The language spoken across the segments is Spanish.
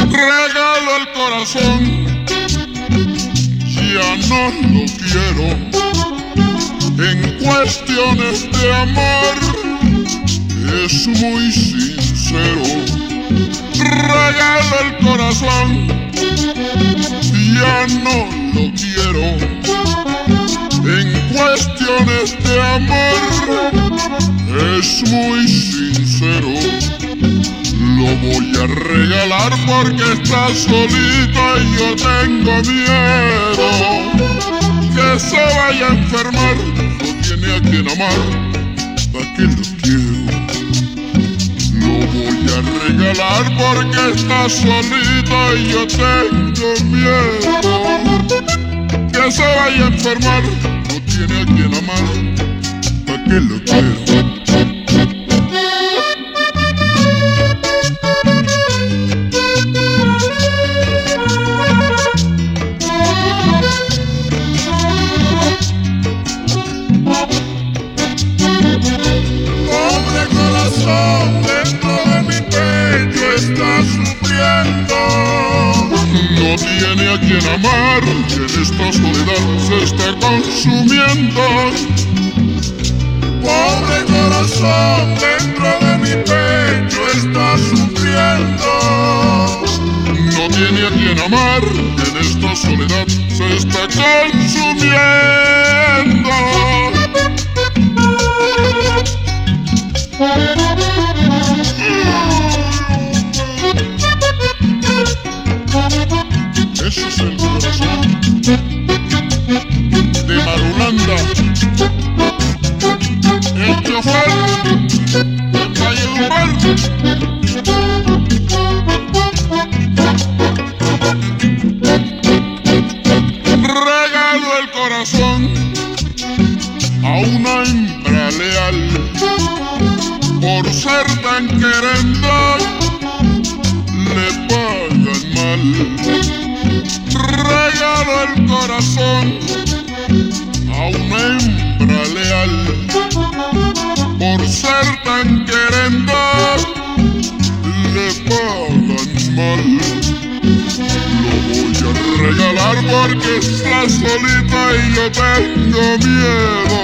Regalo el corazón, ya no lo quiero. En cuestiones de amor es muy sincero. Regalo el corazón, ya no lo quiero. En cuestiones de amor es muy sincero. Lo voy a regalar porque está solita y yo tengo miedo que se vaya a enfermar. No tiene a quien amar, ¿para qué lo quiero? Lo voy a regalar porque está solita y yo tengo miedo que se vaya a enfermar. No tiene a quien amar, ¿para qué lo quiero? Dentro de mi pecho está sufriendo. No tiene a quien amar, y en esta soledad se está consumiendo. Pobre corazón, dentro de mi pecho está sufriendo. No tiene a quien amar, y en esta soledad se está consumiendo. Eso es el corazón de Marulanda, el chofer del Valledupar. Regalo el corazón a una hembra leal por ser tan querendón. Le pagan mal. Regalo el corazón a una hembra leal por ser tan querendón. Le pagan mal. Lo voy a regalar porque está solita y yo tengo miedo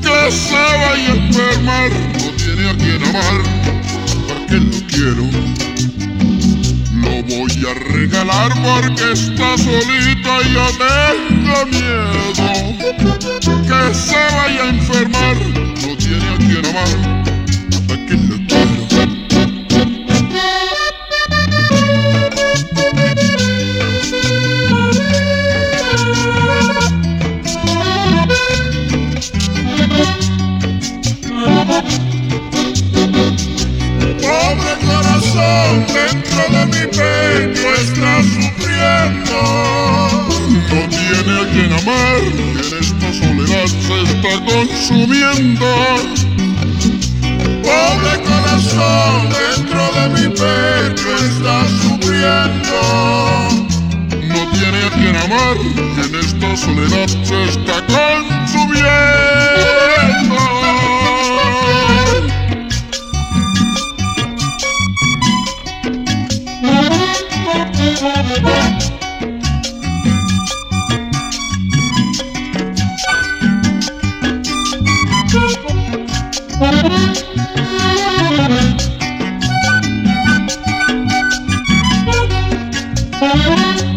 que se vaya a enfermar. No tiene a quien amar, ¿para qué lo quiero? Lo voy a regalar porque está solita y yo tengo miedo que se vaya a enfermar. No tiene a quien amar, ¿para qué lo quiero? Pobre corazón, dentro de mi pecho está sufriendo. No tiene a quien amar, y en esta soledad se está consumiendo. Pobre corazón, dentro de mi pecho está sufriendo. No tiene a quien amar, y en esta soledad se está consumiendo. Thank you.